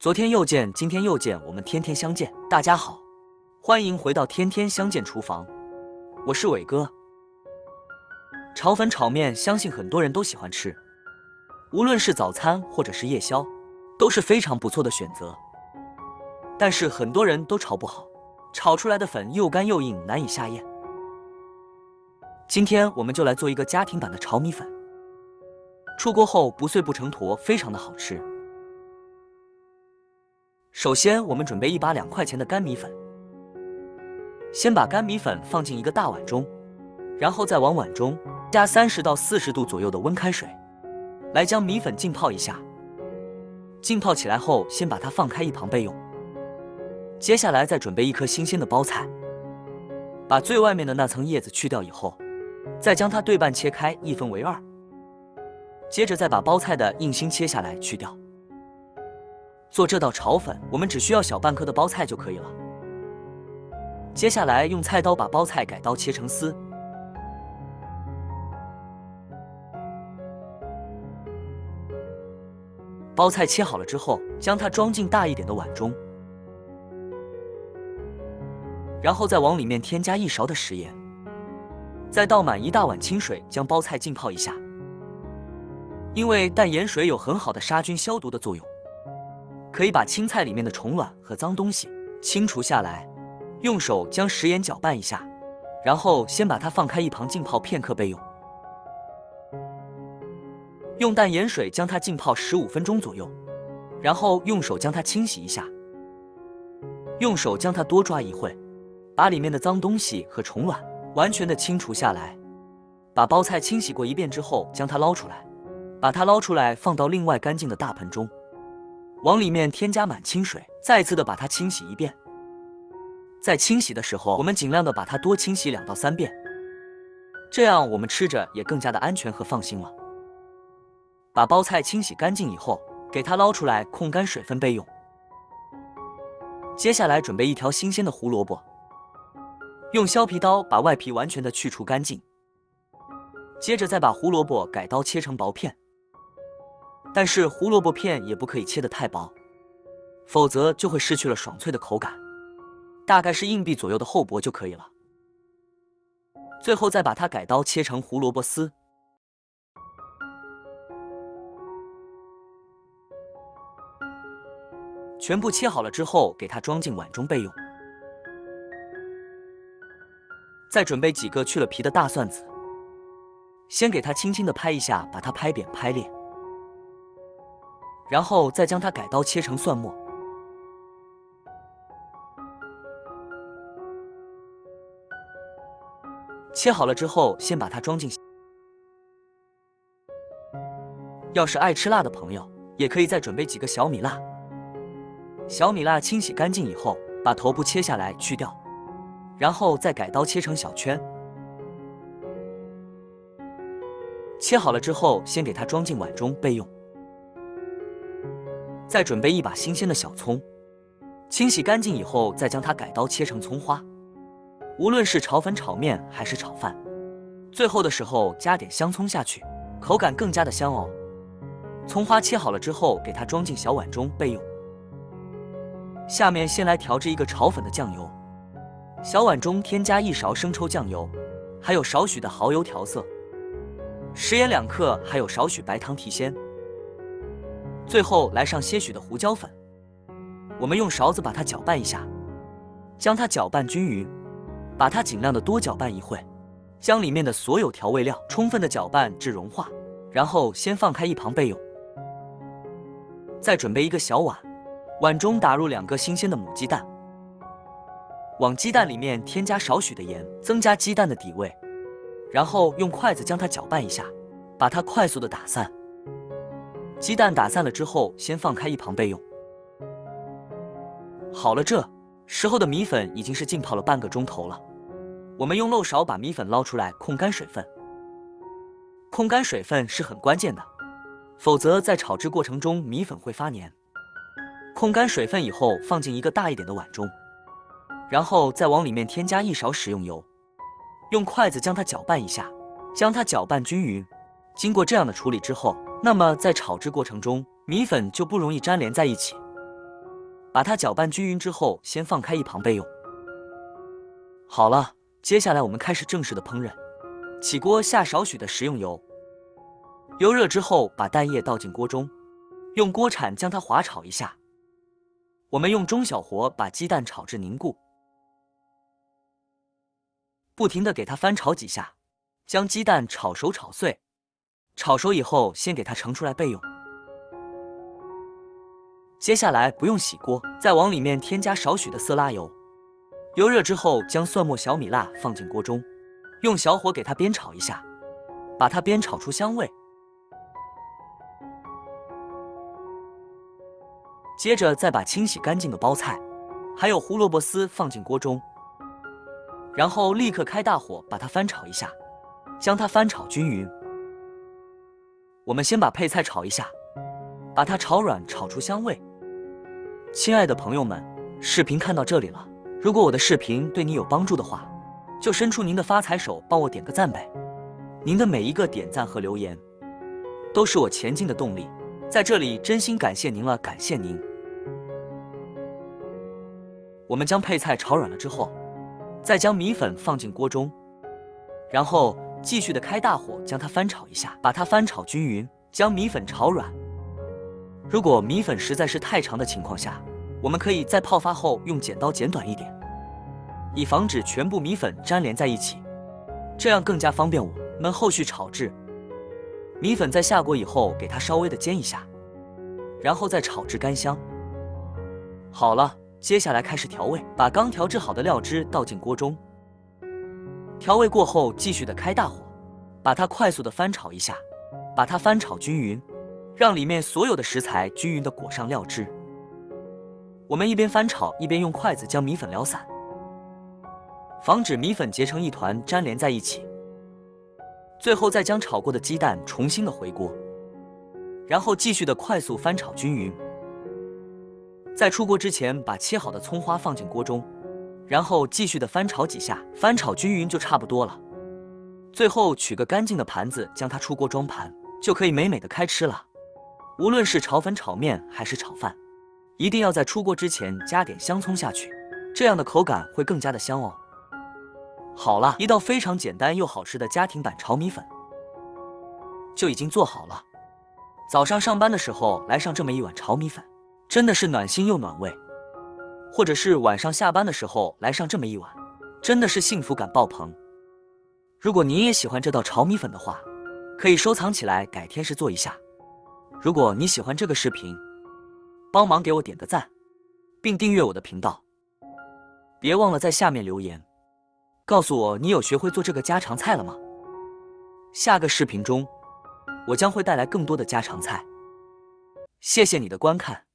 昨天又见，今天又见，我们天天相见。大家好，欢迎回到天天相见厨房，我是伟哥。炒粉炒面，相信很多人都喜欢吃，无论是早餐或者是夜宵，都是非常不错的选择。但是很多人都炒不好，炒出来的粉又干又硬，难以下咽。今天我们就来做一个家庭版的炒米粉，出锅后不碎不成坨，非常的好吃。首先，我们准备一把2块钱的干米粉，先把干米粉放进一个大碗中，然后再往碗中加30到40度左右的温开水，来将米粉浸泡一下。浸泡起来后，先把它放开一旁备用。接下来再准备一颗新鲜的包菜，把最外面的那层叶子去掉以后，再将它对半切开，1分为2。接着再把包菜的硬心切下来去掉。做这道炒粉，我们只需要小半颗的包菜就可以了。接下来用菜刀把包菜改刀切成丝。包菜切好了之后，将它装进大一点的碗中，然后再往里面添加1勺的食盐，再倒满1大碗清水，将包菜浸泡一下。因为淡盐水有很好的杀菌消毒的作用，可以把青菜里面的虫卵和脏东西清除下来。用手将食盐搅拌一下，然后先把它放开一旁浸泡片刻备用。用淡盐水将它浸泡15分钟左右，然后用手将它清洗一下。用手将它多抓一会，把里面的脏东西和虫卵完全的清除下来。把包菜清洗过一遍之后，将它捞出来，把它捞出来放到另外干净的大盆中，往里面添加满清水，再次的把它清洗一遍。在清洗的时候，我们尽量的把它多清洗2到3遍，这样我们吃着也更加的安全和放心了。把包菜清洗干净以后，给它捞出来控干水分备用。接下来准备1条新鲜的胡萝卜，用削皮刀把外皮完全的去除干净。接着再把胡萝卜改刀切成薄片，但是胡萝卜片也不可以切得太薄，否则就会失去了爽脆的口感，大概是硬币左右的厚薄就可以了。最后再把它改刀切成胡萝卜丝。全部切好了之后，给它装进碗中备用。再准备几个去了皮的大蒜子，先给它轻轻的拍一下，把它拍扁拍裂，然后再将它改刀切成蒜末。切好了之后，先把它装进。要是爱吃辣的朋友，也可以再准备几个小米辣。小米辣清洗干净以后，把头部切下来去掉，然后再改刀切成小圈。切好了之后，先给它装进碗中备用。再准备1把新鲜的小葱，清洗干净以后，再将它改刀切成葱花。无论是炒粉、炒面还是炒饭，最后的时候加点香葱下去，口感更加的香哦。葱花切好了之后，给它装进小碗中备用。下面先来调制一个炒粉的酱油，小碗中添加1勺生抽酱油，还有少许的蚝油调色，食盐2克，还有少许白糖提鲜。最后来上些许的胡椒粉，我们用勺子把它搅拌一下，将它搅拌均匀，把它尽量的多搅拌一会，将里面的所有调味料充分的搅拌至融化，然后先放开一旁备用。再准备一个小碗，碗中打入2个新鲜的母鸡蛋，往鸡蛋里面添加少许的盐，增加鸡蛋的底味，然后用筷子将它搅拌一下，把它快速的打散。鸡蛋打散了之后，先放开一旁备用。好了，这时候的米粉已经是浸泡了半个钟头了。我们用漏勺把米粉捞出来控干水分，控干水分是很关键的，否则在炒制过程中米粉会发黏。控干水分以后，放进一个大一点的碗中，然后再往里面添加1勺食用油，用筷子将它搅拌一下，将它搅拌均匀。经过这样的处理之后，那么在炒制过程中，米粉就不容易粘连在一起，把它搅拌均匀之后，先放开一旁备用。好了，接下来我们开始正式的烹饪。起锅下少许的食用油，油热之后，把蛋液倒进锅中，用锅铲将它滑炒一下。我们用中小火把鸡蛋炒至凝固，不停地给它翻炒几下，将鸡蛋炒熟炒碎。炒熟以后，先给它盛出来备用。接下来不用洗锅，再往里面添加少许的色拉油。油热之后，将蒜末、小米辣放进锅中，用小火给它煸炒一下，把它煸炒出香味。接着再把清洗干净的包菜，还有胡萝卜丝放进锅中，然后立刻开大火把它翻炒一下，将它翻炒均匀。我们先把配菜炒一下，把它炒软，炒出香味。亲爱的朋友们，视频看到这里了，如果我的视频对你有帮助的话，就伸出您的发财手，帮我点个赞呗。您的每一个点赞和留言，都是我前进的动力。在这里真心感谢您了，感谢您。我们将配菜炒软了之后，再将米粉放进锅中，然后继续的开大火将它翻炒一下，把它翻炒均匀，将米粉炒软。如果米粉实在是太长的情况下，我们可以在泡发后用剪刀剪短一点，以防止全部米粉粘连在一起，这样更加方便我们后续炒制。米粉在下锅以后，给它稍微的煎一下，然后再炒至干香。好了，接下来开始调味，把刚调制好的料汁倒进锅中，调味过后，继续的开大火，把它快速的翻炒一下，把它翻炒均匀，让里面所有的食材均匀的裹上料汁。我们一边翻炒，一边用筷子将米粉撩散，防止米粉结成一团粘连在一起。最后再将炒过的鸡蛋重新的回锅，然后继续的快速翻炒均匀。在出锅之前，把切好的葱花放进锅中，然后继续的翻炒几下，翻炒均匀就差不多了。最后取个干净的盘子，将它出锅装盘，就可以美美的开吃了。无论是炒粉、炒面还是炒饭，一定要在出锅之前加点香葱下去，这样的口感会更加的香哦。好了，一道非常简单又好吃的家庭版炒米粉就已经做好了。早上上班的时候来上这么一碗炒米粉，真的是暖心又暖胃；或者是晚上下班的时候来上这么一碗，真的是幸福感爆棚。如果您也喜欢这道炒米粉的话，可以收藏起来，改天时做一下。如果你喜欢这个视频，帮忙给我点个赞，并订阅我的频道。别忘了在下面留言，告诉我你有学会做这个家常菜了吗？下个视频中，我将会带来更多的家常菜。谢谢你的观看。